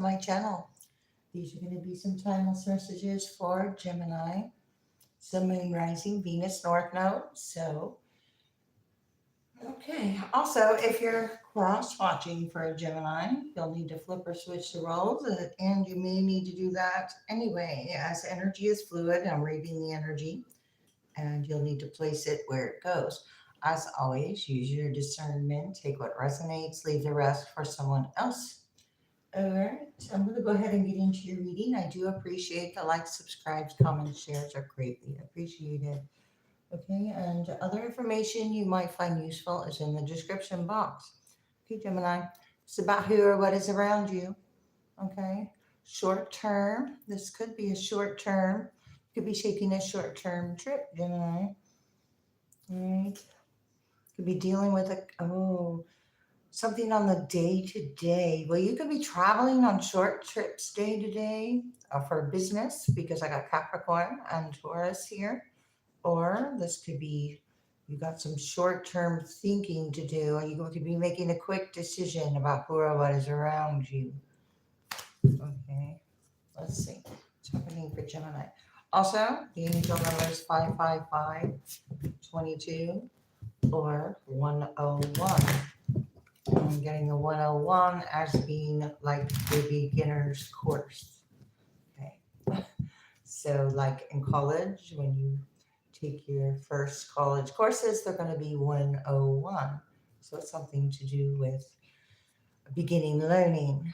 My channel. These are going to be some timeless messages for Gemini, Sun, Moon, Rising, Venus, North Node. So, okay. Also, if you're cross watching for a Gemini, you'll need to flip or switch the roles, and you may need to do that anyway, as energy is fluid. I'm reading the energy, and you'll need to place it where it goes. As always, use your discernment, take what resonates, leave the rest for someone else. All right, I'm going to go ahead and get into your reading. I do appreciate the likes, subscribes, comments, shares are greatly appreciated. Okay, and other information you might find useful is in the description box. Okay, Gemini, it's about who or what is around you. Okay, short term. This could be a short term. Could be taking a short term trip, Gemini. All right, could be dealing with something on the day to day. Well, you could be traveling on short trips day to day for business because I got Capricorn and Taurus here. Or this could be you got some short term thinking to do, or you could be making a quick decision about who or what is around you. Okay, let's see what's happening for Gemini. Also, the angel number is 555, 22, or 101. I'm getting the 101 as being like the beginner's course. Okay. So, like in college, when you take your first college courses, they're going to be 101. So, it's something to do with beginning learning.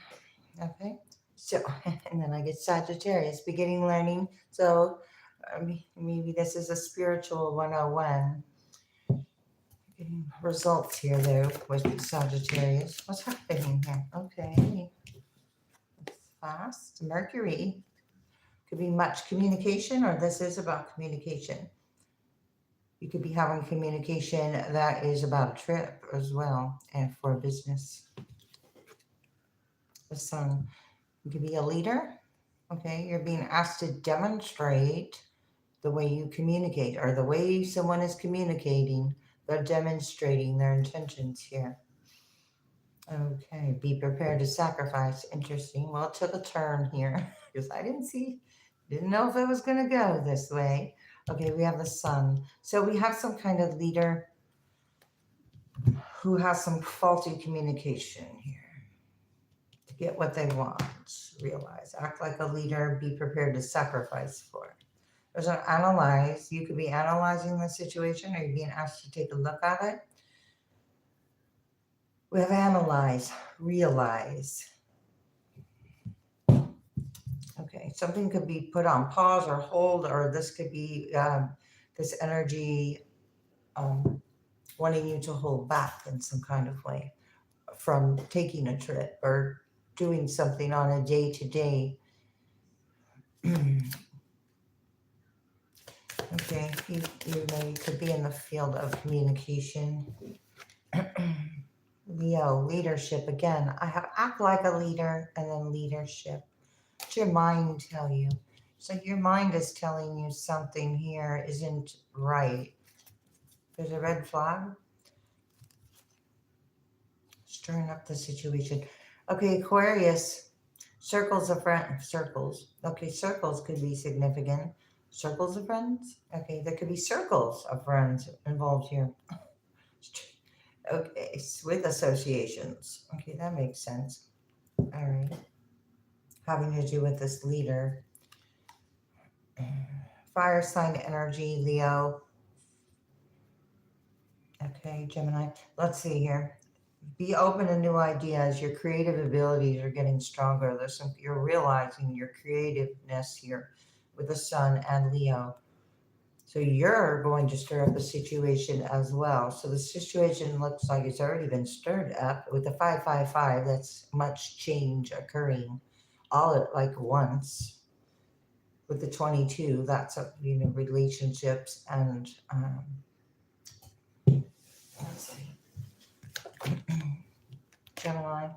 Okay. So, and then I get Sagittarius, beginning learning. So, maybe this is a spiritual 101. Getting results here though with Sagittarius. What's happening here? Okay. It's fast. Mercury. Could be much communication, or this is about communication. You could be having communication that is about a trip as well and for business. The Sun. You could be a leader. Okay. You're being asked to demonstrate the way you communicate or the way someone is communicating. They're demonstrating their intentions here. Okay, be prepared to sacrifice. Interesting. Well, it took a turn here because I didn't know if it was going to go this way. Okay, we have the Sun. So we have some kind of leader who has some faulty communication here to get what they want. Realize, act like a leader, be prepared to sacrifice for it. There's an analyze. You could be analyzing the situation or you're being asked to take a look at it. We have analyze, realize. Okay, something could be put on pause or hold, or this could be this energy wanting you to hold back in some kind of way from taking a trip or doing something on a day to day. Okay, you could be in the field of communication. Leo, leadership again. I have act like a leader and then leadership. What's your mind tell you? So your mind is telling you something here isn't right. There's a red flag. Stirring up the situation. Okay, Aquarius. Circles of friends. Circles. Okay, circles could be significant. Circles of friends? Okay, there could be circles of friends involved here. Okay, with associations. Okay, that makes sense. All right. Having to do with this leader. Fire sign energy, Leo. Okay, Gemini. Let's see here. Be open to new ideas. Your creative abilities are getting stronger. You're realizing your creativeness here with the Sun and Leo. So you're going to stir up the situation as well. So the situation looks like it's already been stirred up with the 555. That's much change occurring all at like once. With the 22, that's relationships and let's see. Gemini,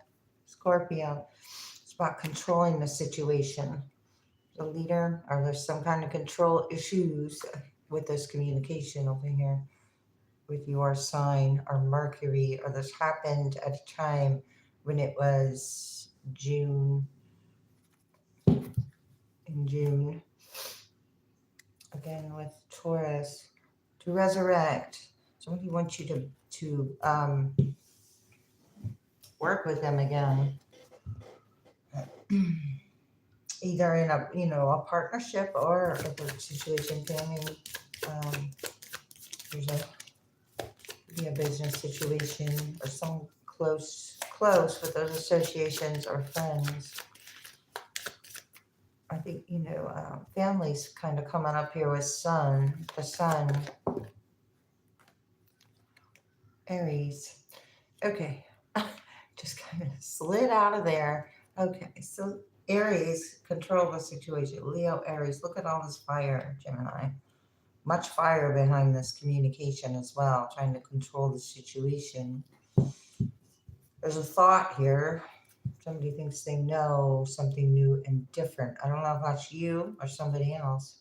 Scorpio. It's about controlling the situation. The leader, or there's some kind of control issues with this communication over here with your sign or Mercury, or this happened at a time when it was June to resurrect. Somebody wants you to work with them again. Either in a a partnership or a situation, family. There's a business situation or some close with those associations or friends. I think families kind of coming up here with the sun, Aries. Okay, just kind of slid out of there. Okay, so Aries, control the situation. Leo, Aries, look at all this fire, Gemini. Much fire behind this communication as well, trying to control the situation. There's a thought here. Somebody thinks they know something new and different. I don't know if that's you or somebody else.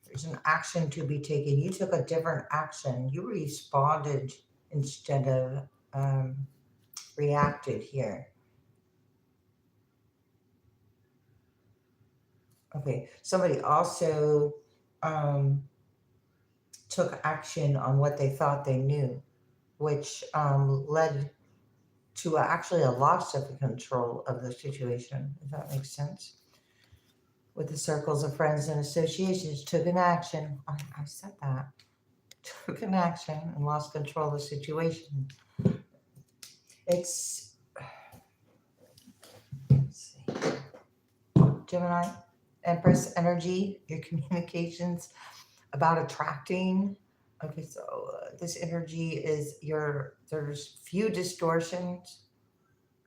There's an action to be taken. You took a different action. You responded instead of reacted here. Okay, somebody also took action on what they thought they knew, which led to actually a loss of control of the situation, if that makes sense. With the circles of friends and associations, took an action. I said that. Took an action and lost control of the situation. Let's see. Gemini, Empress energy, your communications about attracting. Okay, so this energy is there's few distortions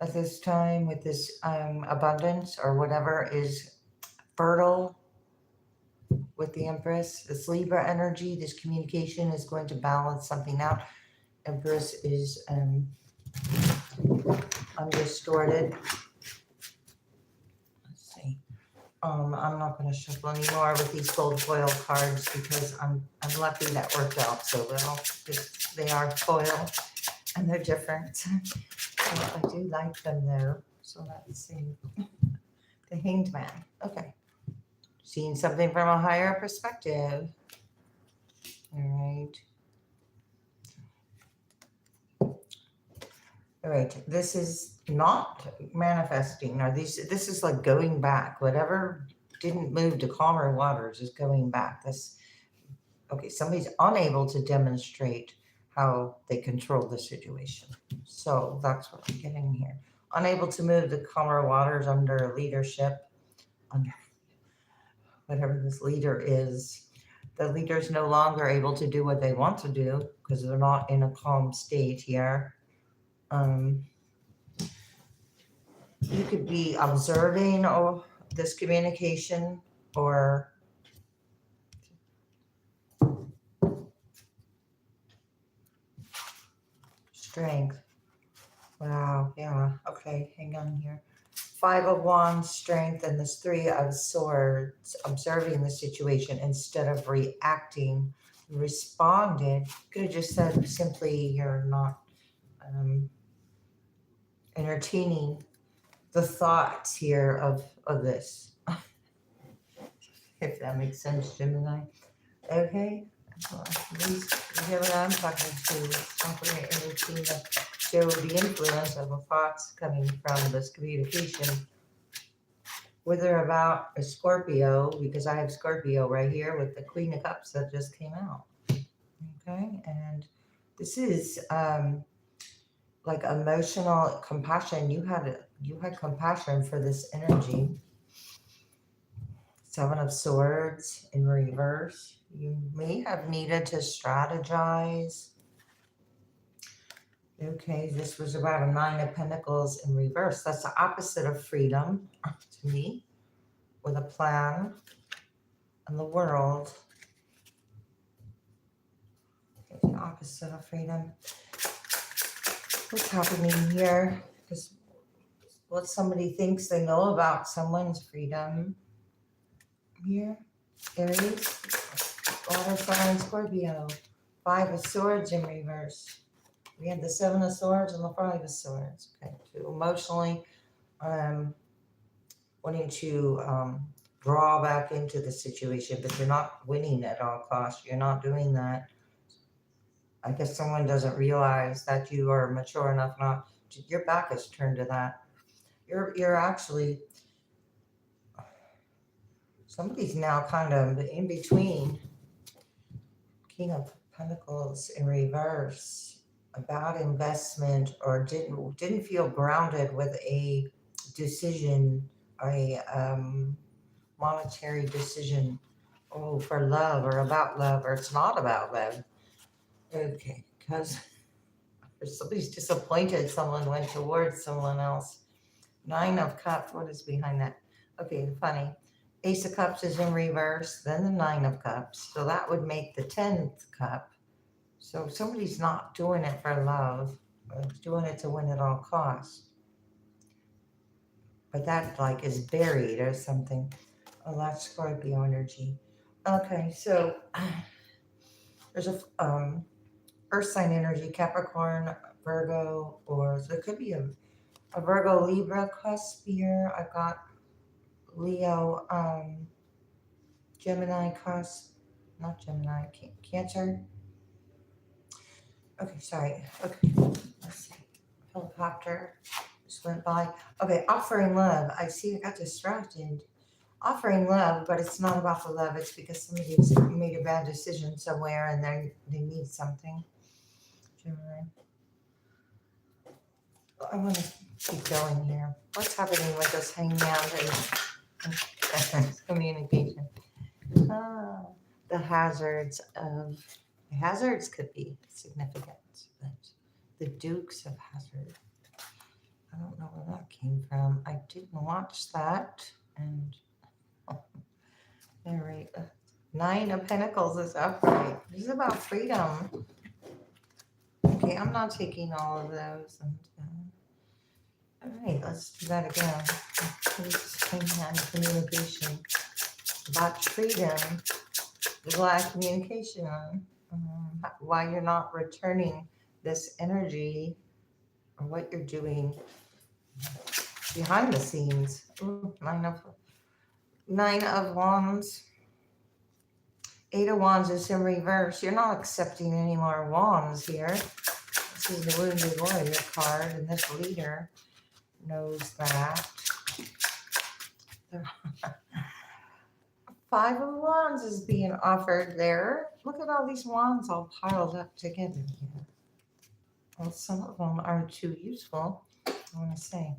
at this time with this abundance or whatever is fertile with the Empress. This Libra energy, this communication is going to balance something out. Empress is undistorted. Let's see. I'm not going to shuffle anymore with these gold foil cards because I'm lucky that worked out so well. They are foil and they're different. So I do like them though. So let's see. The Hanged Man. Okay. Seeing something from a higher perspective. All right. All right. This is not manifesting, or this is like going back. Whatever didn't move to calmer waters is going back. Okay, somebody's unable to demonstrate how they control the situation. So that's what I'm getting here. Unable to move to calmer waters under leadership, under whatever this leader is. The leader is no longer able to do what they want to do because they're not in a calm state here. You could be observing this communication or strength. Wow, yeah, okay, hang on here. 5 of Wands, strength, and this 3 of Swords, observing the situation instead of reacting, responded. Could have just said simply you're not entertaining the thoughts here of this. If that makes sense, Gemini. Okay, well, these Gemini I'm talking to, something entertain the show the influence of the thoughts coming from this communication. Whether about a Scorpio, because I have Scorpio right here with the Queen of Cups that just came out. Okay, and this is like emotional compassion. You had compassion for this energy. 7 of Swords in reverse. You may have needed to strategize. Okay, this was about a 9 of Pentacles in reverse. That's the opposite of freedom to me, with a plan and the world. It's the opposite of freedom. What's happening here? Because what somebody thinks they know about someone's freedom. Here, Aries, water sign, Scorpio, 5 of Swords in reverse. We had the 7 of Swords and the 5 of Swords. Okay, to emotionally wanting to draw back into the situation, but you're not winning at all costs. You're not doing that. I guess someone doesn't realize that you are mature enough not to, your back is turned to that. You're actually, somebody's now kind of in between King of Pentacles in reverse, a bad investment, or didn't feel grounded with a decision, a monetary decision, oh, for love or about love, or it's not about love. Okay, because somebody's disappointed someone went towards someone else. Nine of Cups, what is behind that? Okay, funny. Ace of Cups is in reverse, then the Nine of Cups. So that would make the 10th cup. So somebody's not doing it for love, doing it to win at all costs. But that like is buried or something. Oh, that's Scorpio energy. Okay, so there's a Earth sign energy, Capricorn, Virgo, or so it could be a Virgo Libra cusp here. I've got Leo, Gemini cusp, not Gemini, Cancer. Okay, sorry. Okay, let's see. Helicopter just went by. Okay, offering love. I see I got distracted. Offering love, but it's not about the love. It's because somebody's made a bad decision somewhere and they need something. Gemini. I want to keep going here. What's happening with this hanging out and communication? The hazards could be significant, but the Dukes of Hazard. I don't know where that came from. I didn't watch that, and all right. Nine of Pentacles is upright. This is about freedom. Okay, I'm not taking all of those. And, all right, let's do that again. Communication. About freedom. There's a lot of communication. Why you're not returning this energy or what you're doing behind the scenes. Ooh, Nine of Wands. Eight of Wands is in reverse. You're not accepting any more wands here. This is the Wounded Warrior card, and this leader knows that. Five of Wands is being offered there. Look at all these wands all piled up together here. Well, some of them aren't too useful, I want to say.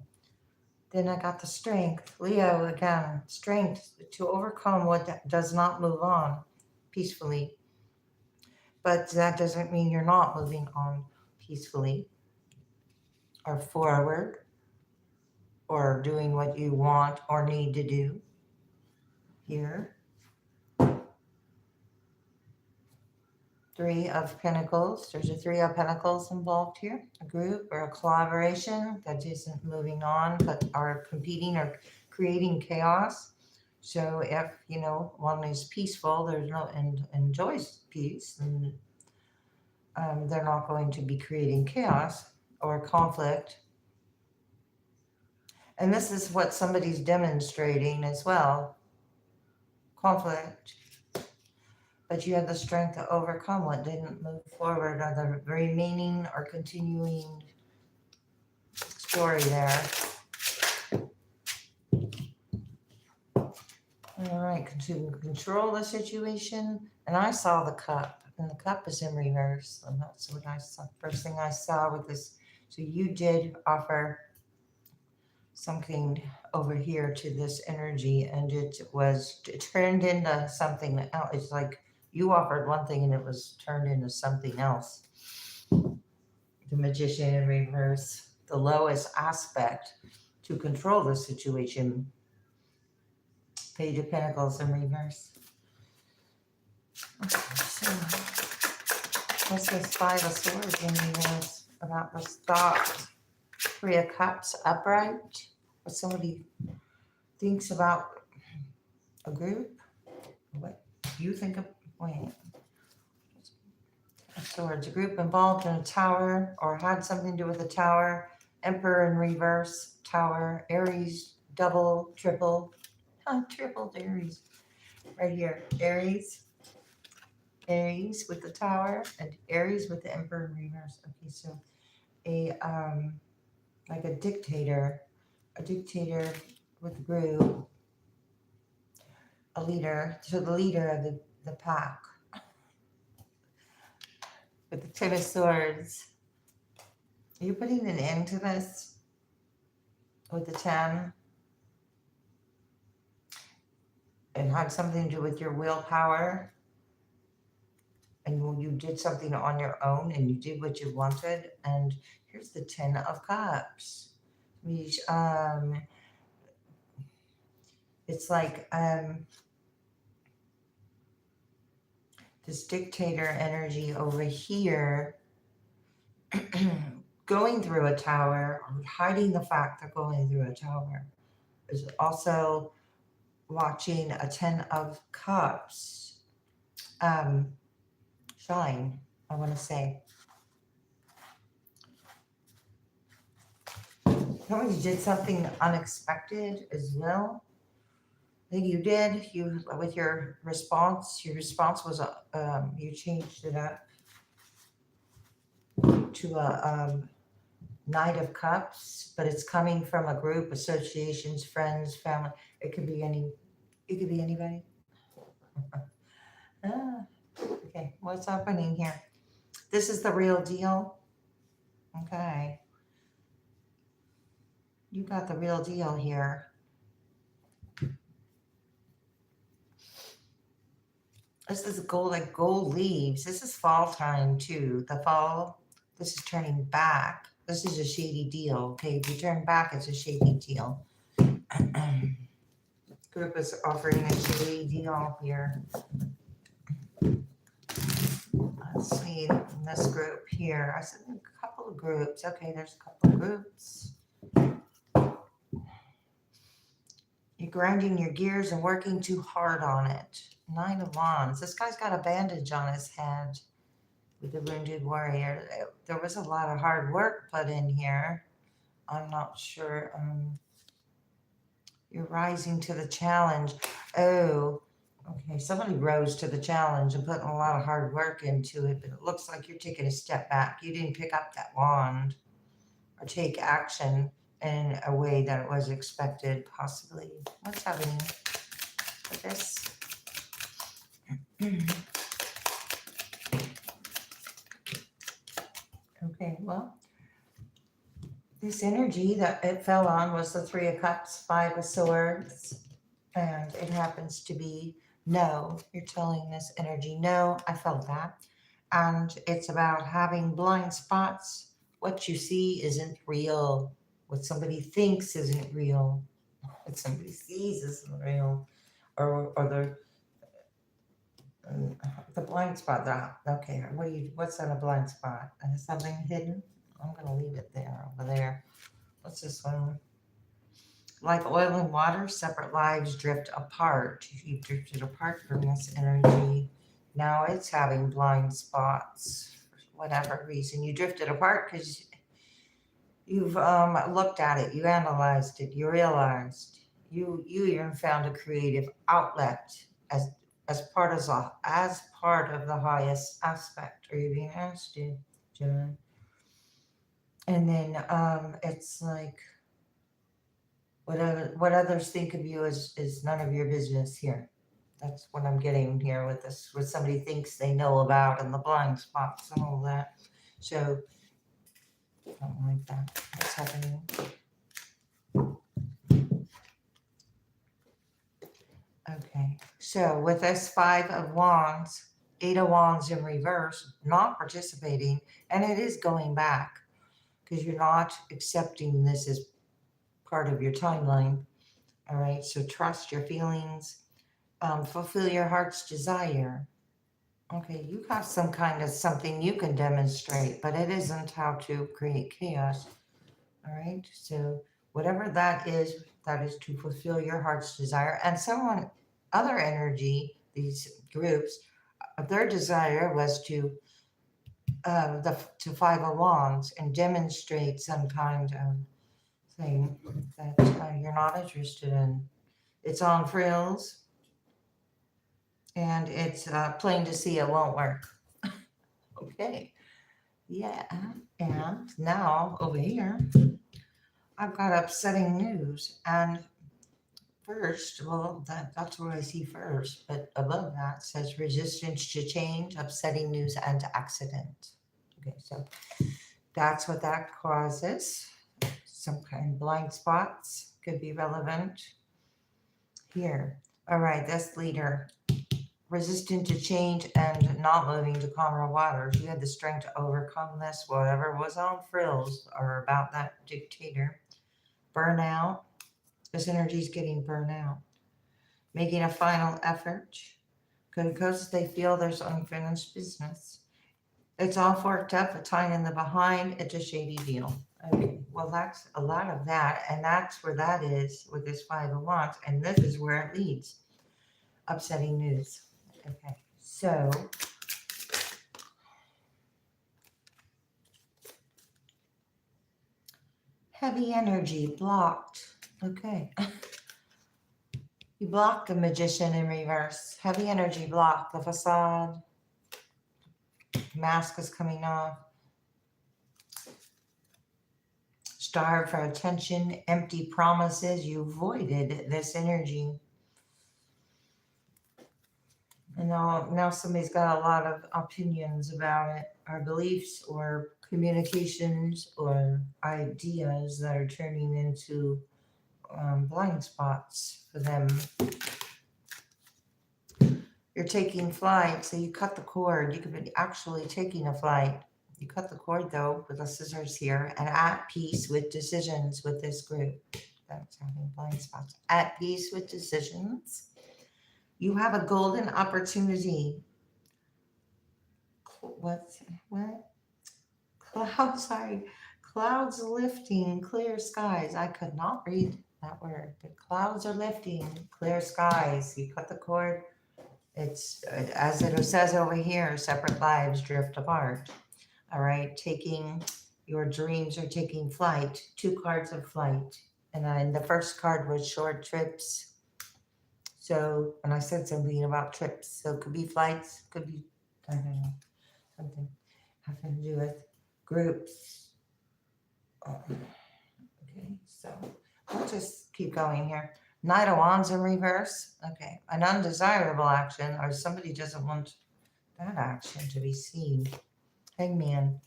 Then I got the Strength. Leo again. Strength to overcome what does not move on peacefully. But that doesn't mean you're not moving on peacefully or forward or doing what you want or need to do here. Three of Pentacles. There's a Three of Pentacles involved here. A group or a collaboration that isn't moving on but are competing or creating chaos. So if, one is peaceful, there's no and enjoys peace, and they're not going to be creating chaos or conflict. And this is what somebody's demonstrating as well. Conflict. But you have the strength to overcome what didn't move forward, or the remaining or continuing story there. All right, to control the situation. And I saw the cup, and the cup is in reverse. And that's what I saw. First thing I saw with this. So you did offer something over here to this energy, and it turned into something else. It's like you offered one thing and it was turned into something else. The Magician in reverse, the lowest aspect to control the situation. Page of Pentacles in reverse. Okay, so what's this Five of Swords in reverse about the thought? Three of Cups upright. What somebody thinks about a group. What you think of? Wait. Swords. A group involved in a tower or had something to do with a tower. Emperor in reverse. Tower. Aries. Double. Triple. Triple Aries. Right here. Aries. Aries with the Tower and Aries with the Emperor in reverse. Okay, so a like a dictator with a group, a leader, so the leader of the pack with the Ten of Swords. Are you putting an end to this with the 10? It had something to do with your willpower, and you did something on your own and you did what you wanted. And here's the 10 of Cups. Which, it's like this dictator energy over here going through a tower, or hiding the fact they're going through a tower, is also watching a 10 of Cups shine, I want to say. Somebody did something unexpected as well. I think you did. You with your response. Your response was you changed it up to a Knight of Cups, but it's coming from a group, associations, friends, family. It could be any. It could be anybody. Okay, what's happening here? This is the real deal. Okay, you got the real deal here. This is gold, like gold leaves. This is fall time too. The fall. This is turning back. This is a shady deal. Okay, if you turn back, it's a shady deal. Group is offering a shady deal here. Let's see, in this group here. I said a couple of groups. Okay, there's a couple of groups. You're grinding your gears and working too hard on it. 9 of Wands. This guy's got a bandage on his head with the wounded warrior. There was a lot of hard work put in here. I'm not sure. You're rising to the challenge. Oh, okay. Somebody rose to the challenge and put a lot of hard work into it, but it looks like you're taking a step back. You didn't pick up that wand or take action in a way that it was expected, possibly. What's happening with this? Okay, well, this energy that it fell on was the 3 of Cups, 5 of Swords, and it happens to be no. You're telling this energy, no, I felt that. And it's about having blind spots. What you see isn't real. What somebody thinks isn't real. What somebody sees isn't real. Or the blind spot. Okay, what's on a blind spot? Is something hidden? I'm going to leave it there, over there. What's this one? Like oil and water, separate lives drift apart. You've drifted apart from this energy. Now it's having blind spots for whatever reason. You drifted apart because you've looked at it, you analyzed it, you realized. You even found a creative outlet as part of the highest aspect. Are you being asked to, Gemini? And then it's like what others think of you is none of your business here. That's what I'm getting here with this, what somebody thinks they know about and the blind spots and all that. So something like that. What's happening? Okay, so with this 5 of Wands, 8 of Wands in reverse, not participating, and it is going back because you're not accepting this as part of your timeline. All right, so trust your feelings, fulfill your heart's desire. Okay, you have some kind of something you can demonstrate, but it isn't how to create chaos. All right, so whatever that is to fulfill your heart's desire. And other energy, these groups, their desire was to 5 of Wands and demonstrate some kind of thing that you're not interested in. It's on frills. And it's plain to see it won't work. Okay. Yeah. And now over here, I've got upsetting news. And first, well, that's what I see first. But above that says resistance to change, upsetting news, and accident. Okay, so that's what that causes. Some kind of blind spots could be relevant here. All right, this leader, resistant to change and not moving to calmer waters. You had the strength to overcome this, whatever was on frills or about that dictator. Burnout. This energy is getting burnt out. Making a final effort because they feel there's unfinished business. It's all forked up, a tying in the behind. It's a shady deal. Okay, well, that's a lot of that. And that's where that is with this Five of Wands. And this is where it leads. Upsetting news. Okay, so heavy energy blocked. Okay. You blocked the Magician in reverse. Heavy energy blocked. The facade. Mask is coming off. Starved for attention. Empty promises. You voided this energy. And now somebody's got a lot of opinions about it, or beliefs, or communications, or ideas that are turning into blind spots for them. You're taking flight, so you cut the cord. You could be actually taking a flight. You cut the cord, though, with the scissors here, and at peace with decisions with this group. That's having blind spots. At peace with decisions. You have a golden opportunity. What? Clouds lifting, clear skies. I could not read that word, but clouds are lifting, clear skies. You cut the cord. It's as it says over here, separate lives drift apart. All right, your dreams are taking flight. 2 cards of flight. And then the first card was short trips. So, and I said something about trips. So it could be flights, could be, I don't know, something having to do with groups. Okay, so we'll just keep going here. Knight of Wands in reverse. Okay, an undesirable action, or somebody doesn't want that action to be seen. Hangman.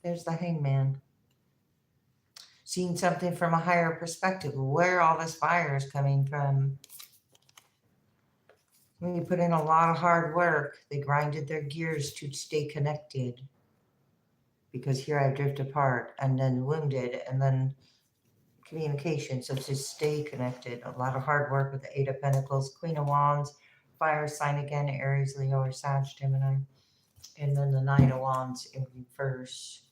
There's the hangman. Seeing something from a higher perspective, where all this fire is coming from. When you put in a lot of hard work, they grinded their gears to stay connected. Because here I drift apart and then wounded and then communication. So to stay connected, a lot of hard work with the 8 of Pentacles, Queen of Wands, fire sign again, Aries, Leo, or Sag, Gemini. And then the 9 of Wands in reverse.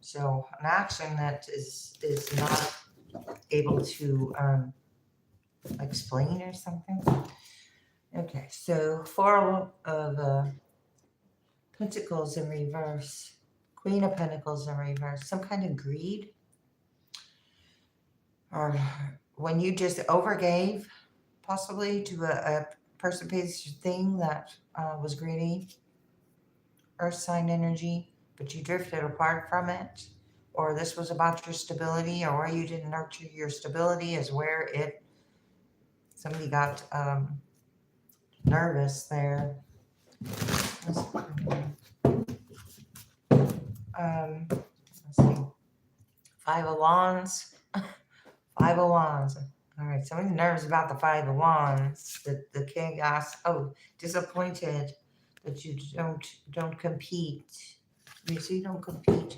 So an action that is not able to explain or something. Okay, so 4 of Pentacles in reverse, Queen of Pentacles in reverse, some kind of greed, or when you just overgave, possibly to a person pays thing that was greedy, earth sign energy, but you drifted apart from it, or this was about your stability, or where you didn't nurture your stability is where somebody got nervous there. Let's see. 5 of Wands. 5 of Wands. All right, somebody's nervous about the 5 of Wands. The king asks, disappointed that you don't compete. You see, you don't compete.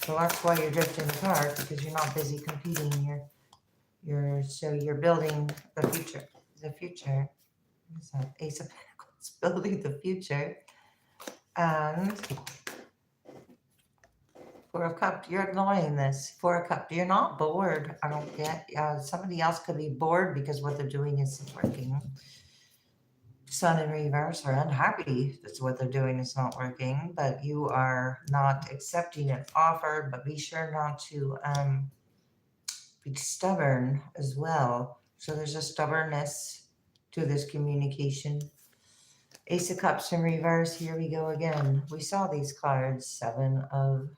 So that's why you're drifting apart, because you're not busy competing. You're building the future. The future. What's that? Ace of Pentacles. Building the future. And 4 of Cups, you're ignoring this. 4 of Cups, you're not bored. I don't get, somebody else could be bored because what they're doing isn't working. Sun in reverse, or unhappy that's what they're doing is not working, but you are not accepting an offer, but be sure not to be stubborn as well. So there's a stubbornness to this communication. Ace of Cups in reverse. Here we go again. We saw these cards. Seven of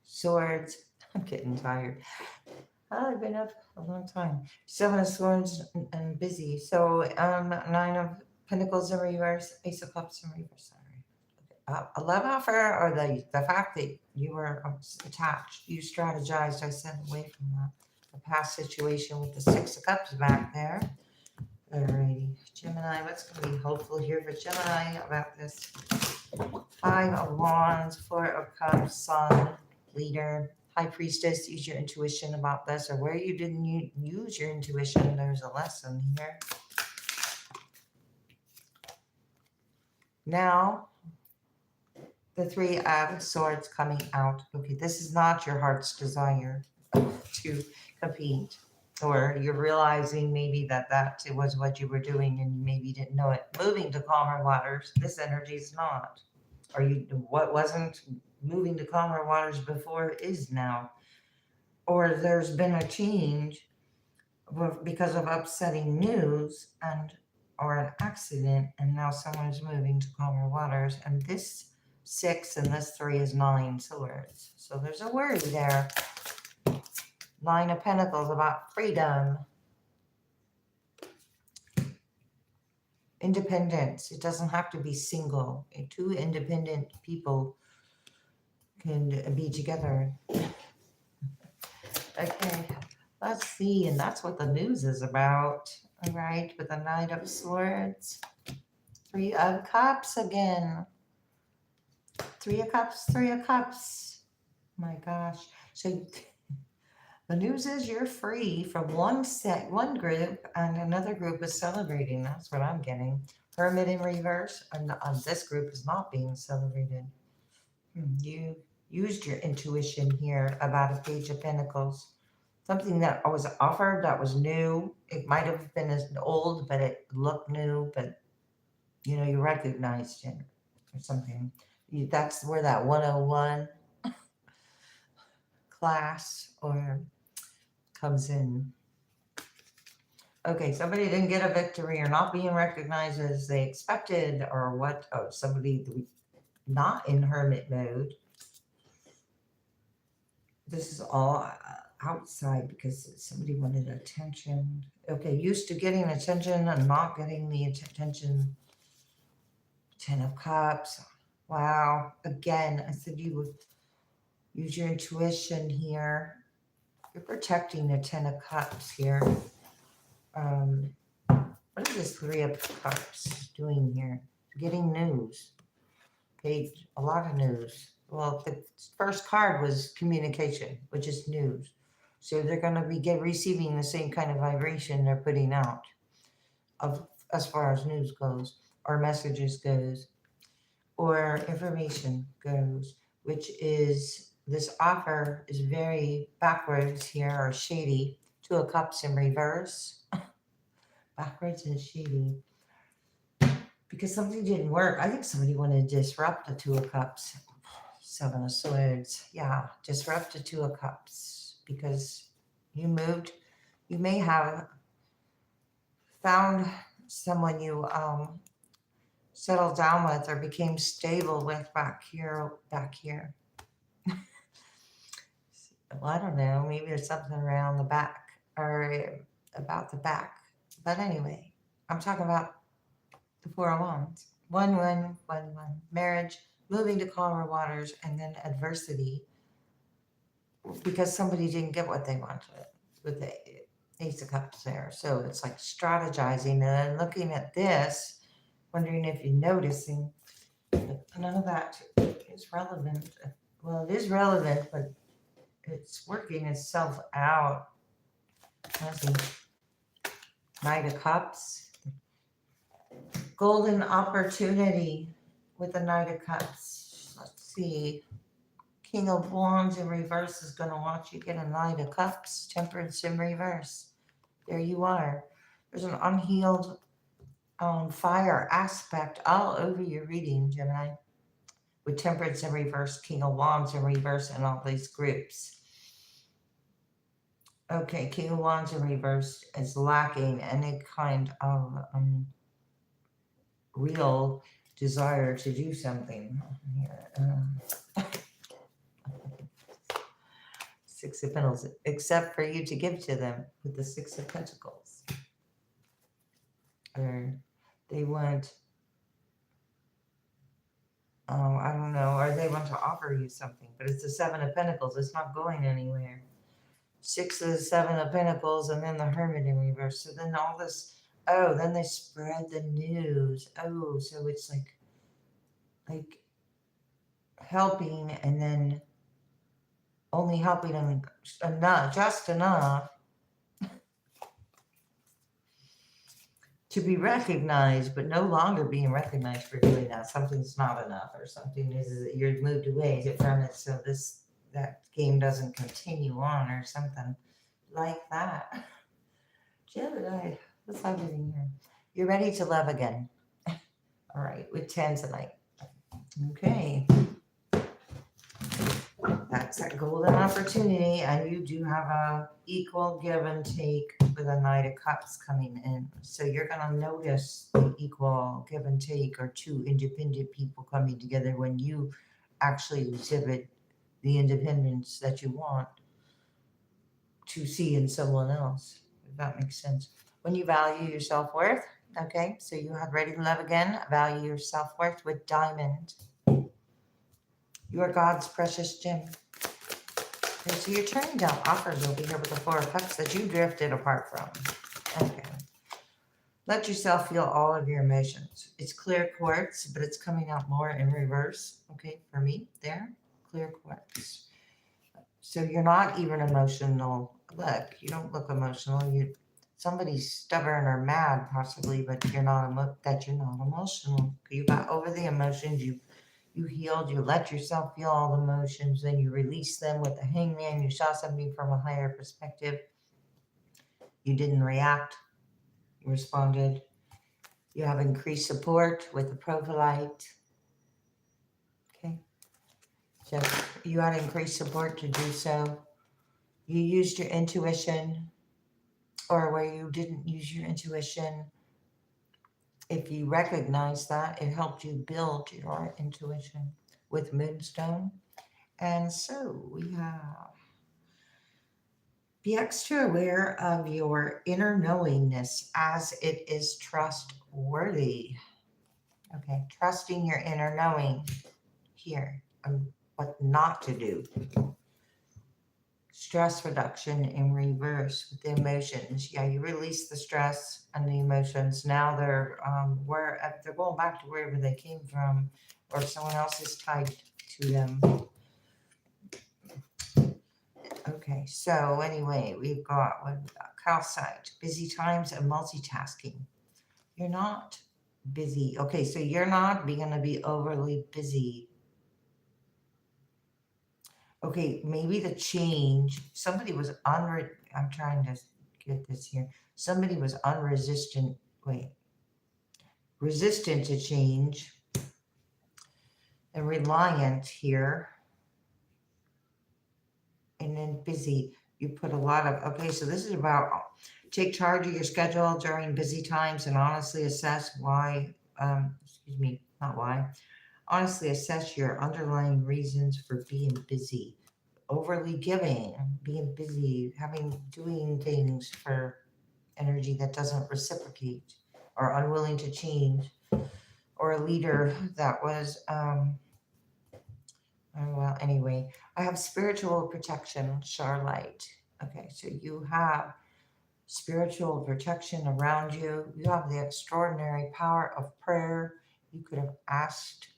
Swords. I'm getting tired. I've been up a long time. Seven of Swords and busy. So Nine of Pentacles in reverse. Ace of Cups in reverse. Sorry. A love offer, or the fact that you were attached. You strategized. I said away from that. The past situation with the Six of Cups back there. Alrighty, Gemini, what's going to be hopeful here for Gemini about this? Five of Wands, Four of Cups, Sun, Leader, High Priestess. Use your intuition about this, or where you didn't use your intuition. There's a lesson here. Now, the Three of Swords coming out. Okay, this is not your heart's desire to compete. Or you're realizing maybe that it was what you were doing and maybe you didn't know it. Moving to calmer waters, this energy is not. Or what wasn't moving to calmer waters before is now. Or there's been a change because of upsetting news or an accident, and now someone's moving to calmer waters. And this 6 and this 3 is 9 swords. So there's a worry there. 9 of Pentacles about freedom. Independence. It doesn't have to be single. Two independent people can be together. Okay, let's see. And that's what the news is about. All right, with the Knight of Swords. 3 of Cups again. 3 of Cups, 3 of Cups. My gosh. So the news is you're free from one group, and another group is celebrating. That's what I'm getting. Hermit in reverse, and this group is not being celebrated. You used your intuition here about a Page of Pentacles. Something that was offered that was new. It might have been as old, but it looked new, but you recognized it or something. That's where that 101 class or comes in. Okay, somebody didn't get a victory or not being recognized as they expected, or what? Oh, somebody not in hermit mode. This is all outside because somebody wanted attention. Okay, used to getting attention and not getting the attention. 10 of Cups. Wow. Again, I said you would use your intuition here. You're protecting the 10 of Cups here. What is this 3 of Cups doing here? Getting news. Okay, a lot of news. Well, the first card was communication, which is news. So they're going to be receiving the same kind of vibration they're putting out as far as news goes, or messages goes, or information goes, which is this offer is very backwards here, or shady. 2 of Cups in reverse. Backwards and shady. Because something didn't work. I think somebody wanted to disrupt the 2 of Cups. 7 of Swords. Yeah, disrupt the 2 of Cups. Because you moved. You may have found someone you settled down with or became stable with back here. Well, I don't know. Maybe there's something around the back or about the back. But anyway, I'm talking about the 4 of Wands. 1, 1, 1, 1. Marriage, moving to calmer waters, and then adversity. Because somebody didn't get what they wanted with the Ace of Cups there. So it's like strategizing and looking at this, wondering if you're noticing. But none of that is relevant. Well, it is relevant, but it's working itself out. Let's see. Knight of Cups. Golden opportunity with the Knight of Cups. Let's see. King of Wands in reverse is going to watch you get a Knight of Cups. Temperance in reverse. There you are. There's an unhealed fire aspect all over your reading, Gemini. With Temperance in reverse, King of Wands in reverse, and all these groups. Okay, King of Wands in reverse is lacking any kind of real desire to do something here. Six of Pentacles, except for you to give to them with the Six of Pentacles. Or they want, I don't know, or they want to offer you something, but it's the Seven of Pentacles. It's not going anywhere. Six of the Seven of Pentacles, and then the Hermit in reverse. So then all this, oh, then they spread the news. Oh, so it's like helping, and then only helping them enough, just enough to be recognized, but no longer being recognized for doing that. Something's not enough, or something is you're moved away from it, so that game doesn't continue on, or something like that. Gemini, what's happening here? You're ready to love again. All right, with 10 tonight. Okay. That's that golden opportunity, and you do have a equal give and take with a Knight of Cups coming in. So you're going to notice the equal give and take, or two independent people coming together when you actually exhibit the independence that you want to see in someone else, if that makes sense. When you value your self-worth, okay, so you have ready to love again, value your self-worth with Diamond. You are God's precious gem. Okay, so you're turning down offers over here with the Four of Cups that you drifted apart from. Okay. Let yourself feel all of your emotions. It's clear quartz, but it's coming out more in reverse. Okay, for me, there, clear quartz. So you're not even emotional. Look, you don't look emotional. Somebody's stubborn or mad, possibly, but you're not emotional. You got over the emotions. You healed, you let yourself feel all the emotions, then you release them with the Hangman. You saw something from a higher perspective. You didn't react, you responded. You have increased support with the Provolite. Okay. So you had increased support to do so. You used your intuition, or where you didn't use your intuition. If you recognize that, it helped you build your intuition with Moonstone. And so we have, be extra aware of your inner knowingness as it is trustworthy. Okay, trusting your inner knowing here, what not to do. Stress reduction in reverse with the emotions. Yeah, you release the stress and the emotions. Now they're they're going back to wherever they came from, or someone else is tied to them. Okay, so anyway, we've got calcite, busy times and multitasking. You're not busy. Okay, so you're not going to be overly busy. Okay, maybe the change, somebody was I'm trying to get this here. Somebody was resistant to change and reliant here. And then busy, you put a lot of, okay, so this is about take charge of your schedule during busy times and honestly assess honestly assess your underlying reasons for being busy. Overly giving, being busy, doing things for energy that doesn't reciprocate, or unwilling to change, or a leader that was, well, anyway, I have spiritual protection, Charlotte. Okay, so you have spiritual protection around you. You have the extraordinary power of prayer. You could have asked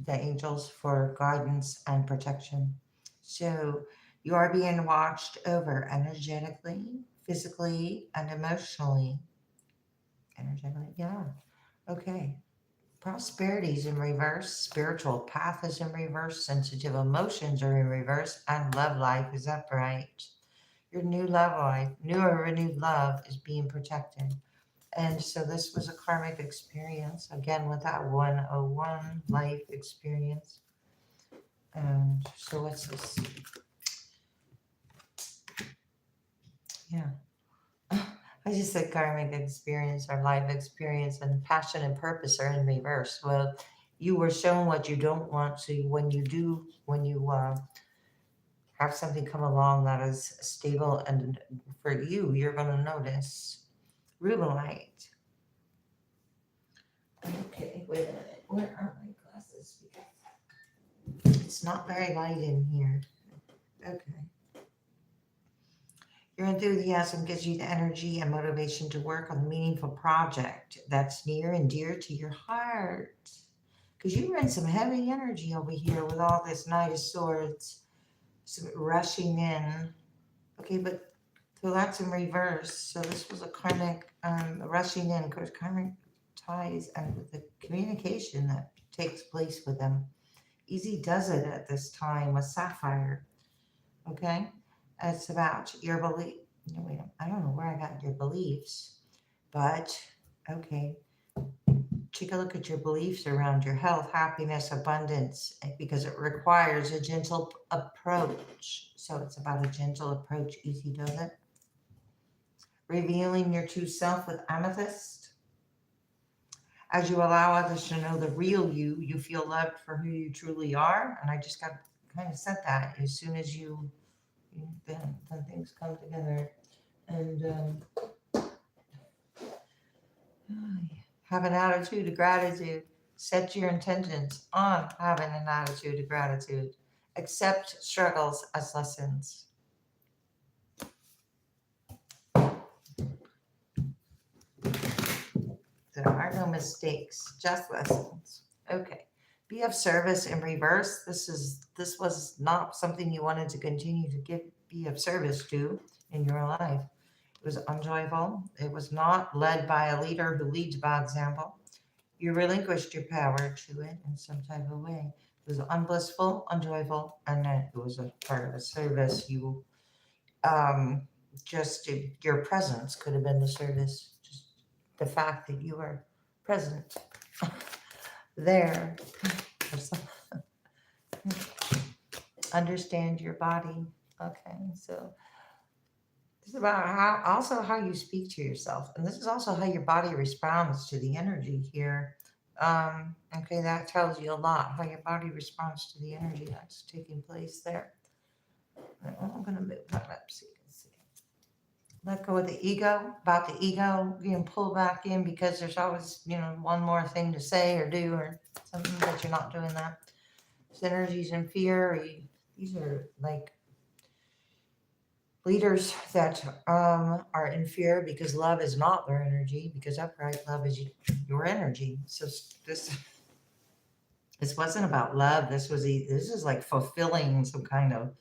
the angels for guidance and protection. So you are being watched over energetically, physically, and emotionally. Energetically, yeah. Okay. Prosperity is in reverse, spiritual path is in reverse, sensitive emotions are in reverse, and love life is upright. Your new love life, new or renewed love is being protected. And so this was a karmic experience, again, with that 101 life experience. And so what's this? Yeah. I just said karmic experience or life experience and passion and purpose are in reverse. Well, you were shown what you don't want. So when you do, when you have something come along that is stable and for you, you're going to notice. Rubelite. Okay, wait a minute. Where are my glasses? Because it's not very light in here. Okay. Your enthusiasm gives you the energy and motivation to work on a meaningful project that's near and dear to your heart. Because you run some heavy energy over here with all this Knight of Swords rushing in. Okay, but so that's in reverse. So this was a karmic rushing in, because karmic ties and with the communication that takes place with them. Easy does it at this time with Sapphire. Okay, it's about your belief. No, wait, I don't know where I got your beliefs, but okay. Take a look at your beliefs around your health, happiness, abundance, because it requires a gentle approach. So it's about a gentle approach. Easy does it. Revealing your true self with amethyst. As you allow others to know the real you, you feel loved for who you truly are. And I just got kind of said that as soon as then things come together. And have an attitude of gratitude. Set your intentions on having an attitude of gratitude. Accept struggles as lessons. There are no mistakes, just lessons. Okay. Be of service in reverse. This was not something you wanted to continue to be of service to in your life. It was unjoyful. It was not led by a leader who leads by example. You relinquished your power to it in some type of way. It was unblissful, unjoyful, and then it was a part of a service. You um, just your presence could have been the service. Just the fact that you were present there. Understand your body. Okay, so this is about how you speak to yourself, and this is also how your body responds to the energy here. Okay, that tells you a lot how your body responds to the energy that's taking place there. I'm going to move that up so you can see. Let go of the ego, about the ego being pulled back in because there's always, one more thing to say or do or something, but you're not doing that. Synergies and fear, these are like leaders that are in fear because love is not their energy, because upright love is your energy. So this wasn't about love. This is like fulfilling some kind of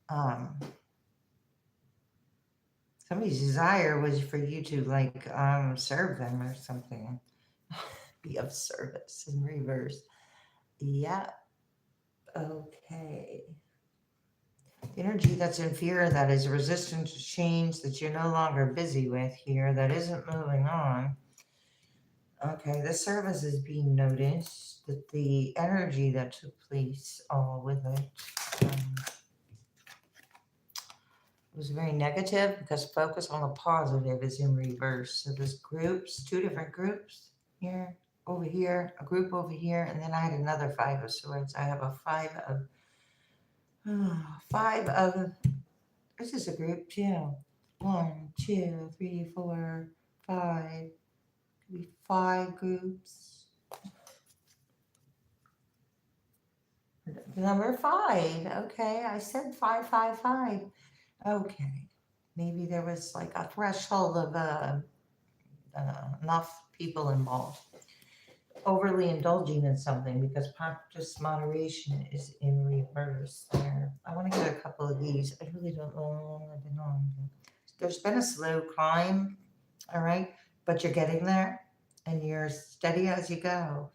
um, somebody's desire was for you to like serve them or something. Be of service in reverse. Yeah. Okay. The energy that's in fear, that is resistant to change, that you're no longer busy with here, that isn't moving on. Okay, the service is being noticed, that the energy that took place all with it was very negative, because focus on the positive is in reverse. So there's groups, two different groups here, over here, a group over here, and then I had another Five of Swords. I have a five of, this is a group too. 1, 2, 3, 4, 5. Could be 5 groups. Number 5. Okay, I said 5, 5, 5. Okay, maybe there was like a threshold of enough people involved. Overly indulging in something, because practice moderation is in reverse there. I want to get a couple of these. I really don't know how long I've been on. There's been a slow climb, all right, but you're getting there and you're steady as you go.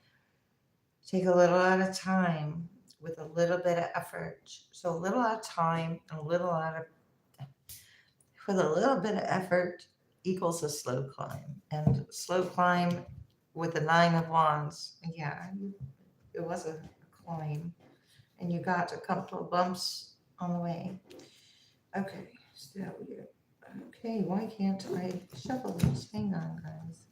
Take a little at a time with a little bit of effort. So a little at a time and with a little bit of effort equals a slow climb. And slow climb with the 9 of Wands, yeah, it was a climb. And you got a couple of bumps on the way. Okay, so okay, why can't I shuffle this? Hang on, guys.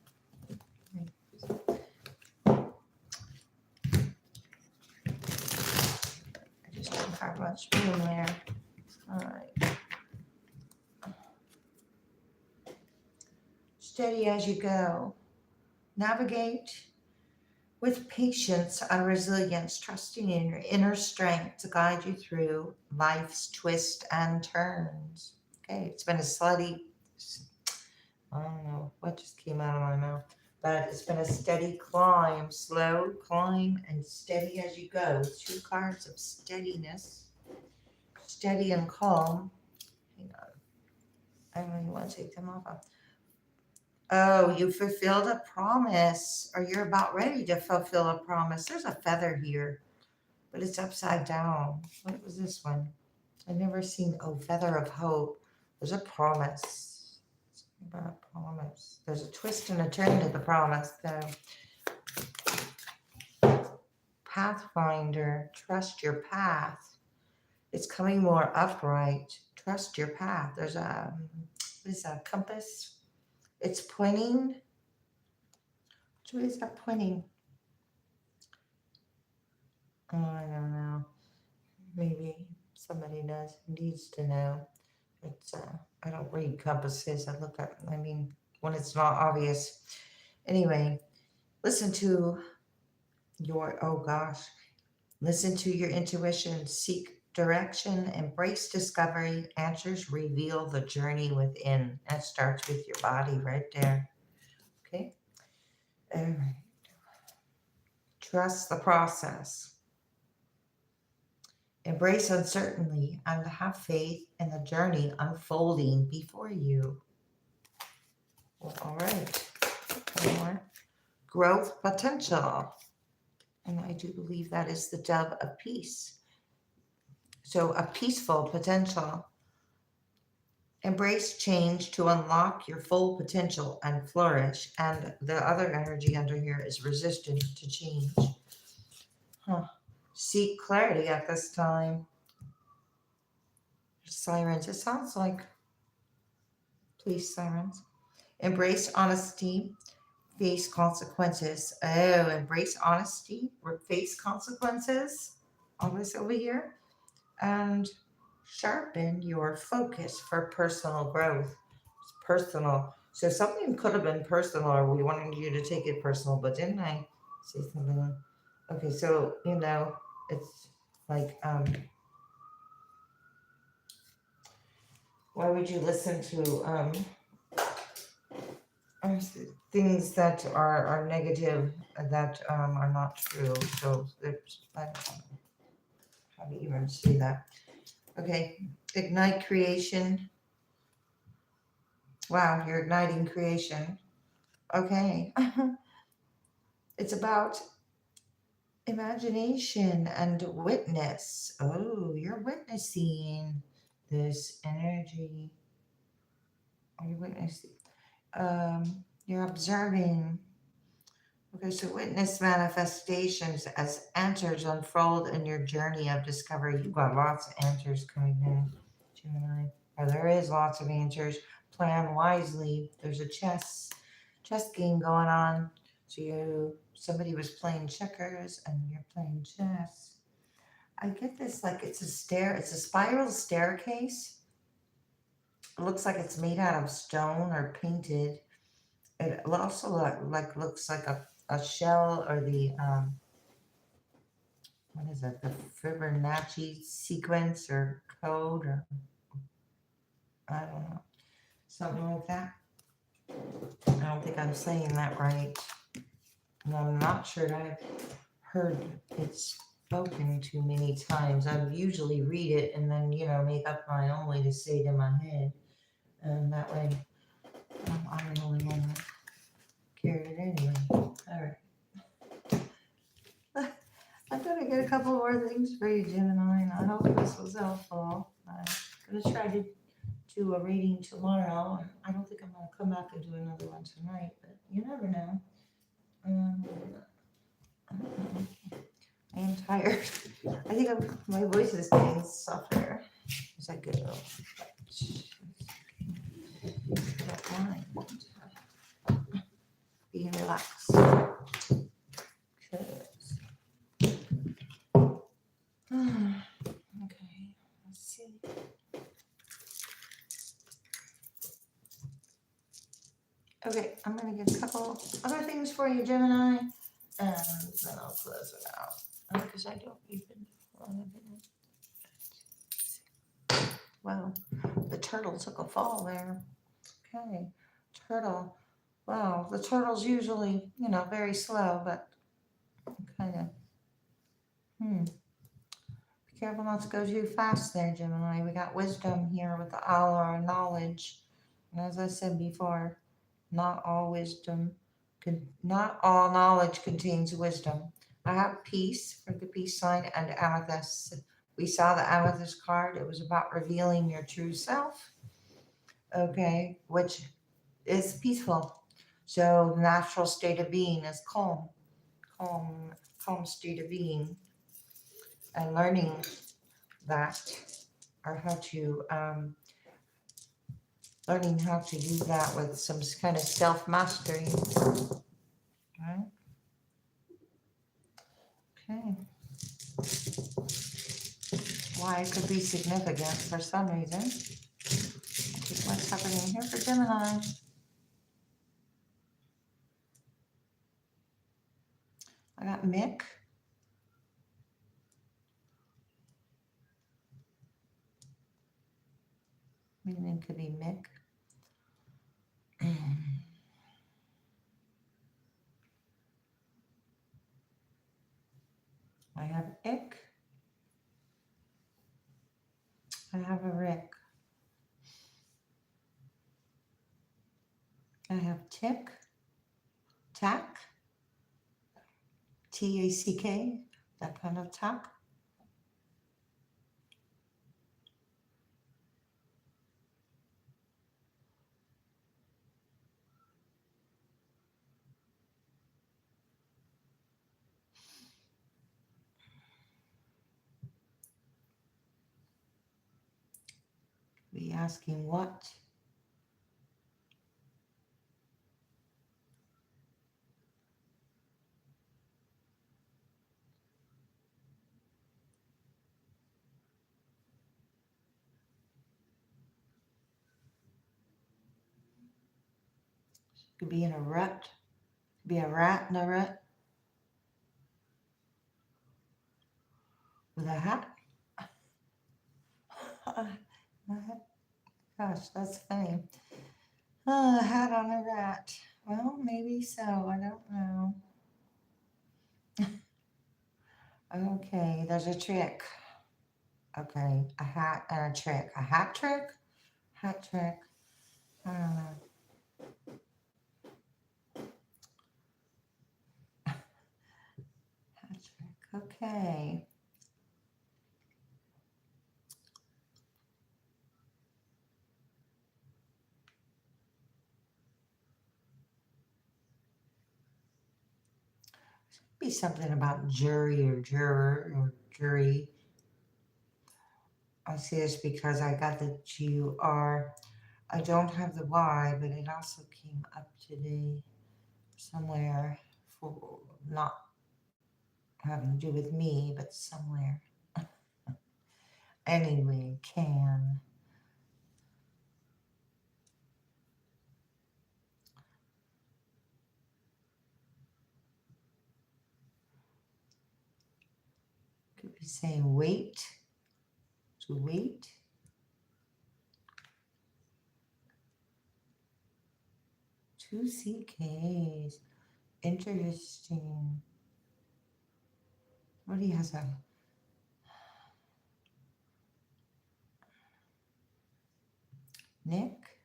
I just don't have much room there. All right. Steady as you go. Navigate with patience and resilience, trusting in your inner strength to guide you through life's twists and turns. Okay, it's been a slutty, I don't know what just came out of my mouth, but it's been a steady climb, slow climb, and steady as you go. 2 cards of steadiness, steady and calm. Hang on, I don't even want to take them off. Oh, you fulfilled a promise, or you're about ready to fulfill a promise. There's a feather here, but it's upside down. What was this one? I've never seen, oh, feather of hope. There's a promise. Something about a promise. There's a twist and a turn to the promise, though. Pathfinder, trust your path. It's coming more upright. Trust your path. There's what is that, compass? It's pointing. What is that pointing? Oh, I don't know. Maybe somebody needs to know. It's I don't read compasses. I mean, when it's not obvious. Anyway, listen to listen to your intuition, seek direction, embrace discovery. Answers reveal the journey within. That starts with your body right there. Okay. All right. Trust the process. Embrace uncertainty and have faith in the journey unfolding before you. Well, all right. One more. Growth potential. And I do believe that is the dove of peace. So a peaceful potential. Embrace change to unlock your full potential and flourish. And the other energy under here is resistant to change. Seek clarity at this time. Sirens. It sounds like police sirens. Embrace honesty. Face consequences. Oh, embrace honesty. Face consequences. All this over here. And sharpen your focus for personal growth. It's personal. So something could have been personal, or we wanted you to take it personal, but didn't I say something? Okay, so it's like why would you listen to things that are negative, that are not true? So there's, I don't know how to even say that. Okay, ignite creation. Wow, you're igniting creation. Okay. It's about imagination and witness. Oh, you're witnessing this energy. Are you witnessing? You're observing. Okay, so witness manifestations as answers unfold in your journey of discovery. You've got lots of answers coming in, Gemini. Or there is lots of answers. Plan wisely. There's a chess game going on. So somebody was playing checkers and you're playing chess. I get this like it's a spiral staircase. It looks like it's made out of stone or painted. It also looks like a shell, or the what is it? The Fibonacci sequence or code, or I don't know, something like that. I don't think I'm saying that right. And I'm not sure I've heard it spoken too many times. I usually read it and then, make up my own way to say it in my head. And that way, I'm the only one that carried it anyway. All right. I'm going to get a couple more things for you, Gemini, and I hope this was helpful. I'm going to try to do a reading tomorrow. I don't think I'm going to come back and do another one tonight, but you never know. I am tired. I think my voice is getting softer as I go. you relax. Okay, let's see. Okay, I'm going to get a couple other things for you, Gemini, and then I'll close it out because I don't even want to. Wow, the turtle took a fall there. Okay, turtle. Wow, the turtle's usually, very slow, but kind of, Be careful not to go too fast there, Gemini. We got wisdom here with all our knowledge. And as I said before, not all not all knowledge contains wisdom. I have peace for the peace sign and amethyst. We saw the amethyst card. It was about revealing your true self. Okay, which is peaceful. So the natural state of being is calm, calm state of being, and learning that, or learning how to do that with some kind of self-mastery. Right? Okay. Why it could be significant for some reason. What's happening here for Gemini? I got Mick. Meaning could be Mick. I have Ick. I have a Rick. I have Tick. Tack. Tack. That kind of tack. Be asking what? Could be in a rut. Could be a rat in a rut. With a hat. Gosh, that's funny. A hat on a rat. Well, maybe so. I don't know. Okay, there's a trick. Okay, a hat and a trick. A hat trick? Hat trick. I don't know. Hat trick. Okay. Be something about jury or juror or jury. I see this because I got the GUR. I don't have the Y, but it also came up today somewhere for not having to do with me, but somewhere. Anyway, can. Could be saying wait, to wait. Two CKs. Interesting. What he has a Nick.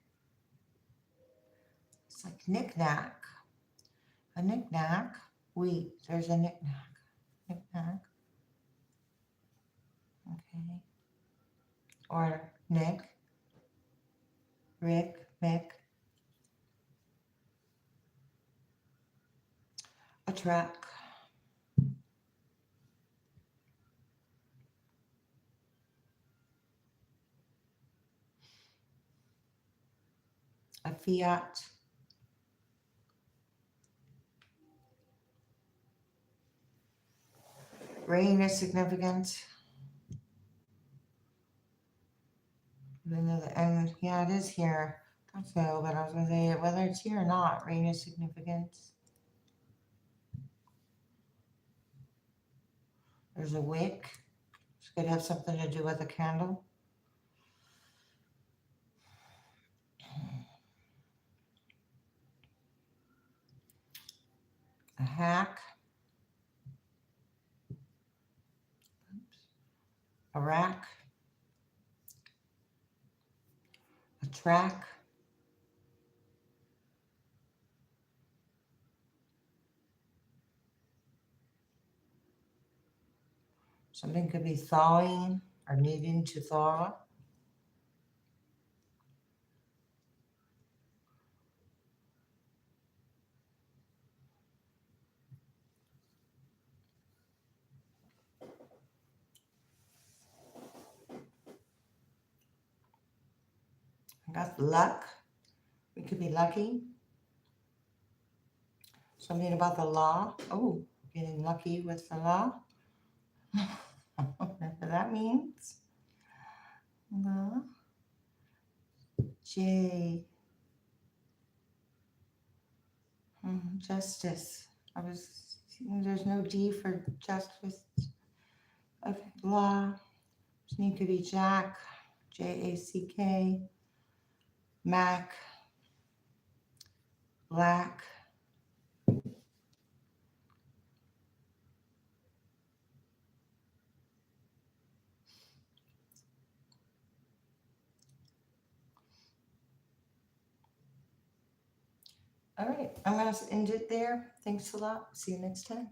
It's like knick-knack. A knick-knack. Wait, there's a knick-knack. Knick-knack. Okay. Or Nick. Rick. Mick. A track. A fiat. Rain is significant. And yeah, it is here. So, but I was going to say, whether it's here or not, rain is significant. There's a wick. This could have something to do with a candle. A hack. A rack. A track. Something could be thawing or needing to thaw. I got luck. We could be lucky. Something about the law. Oh, getting lucky with the law. Whatever that means. Law. J. Justice. There's no D for justice. Okay, law. Name could be Jack. Jack. Mac. Black. All right, I'm going to end it there. Thanks a lot. See you next time.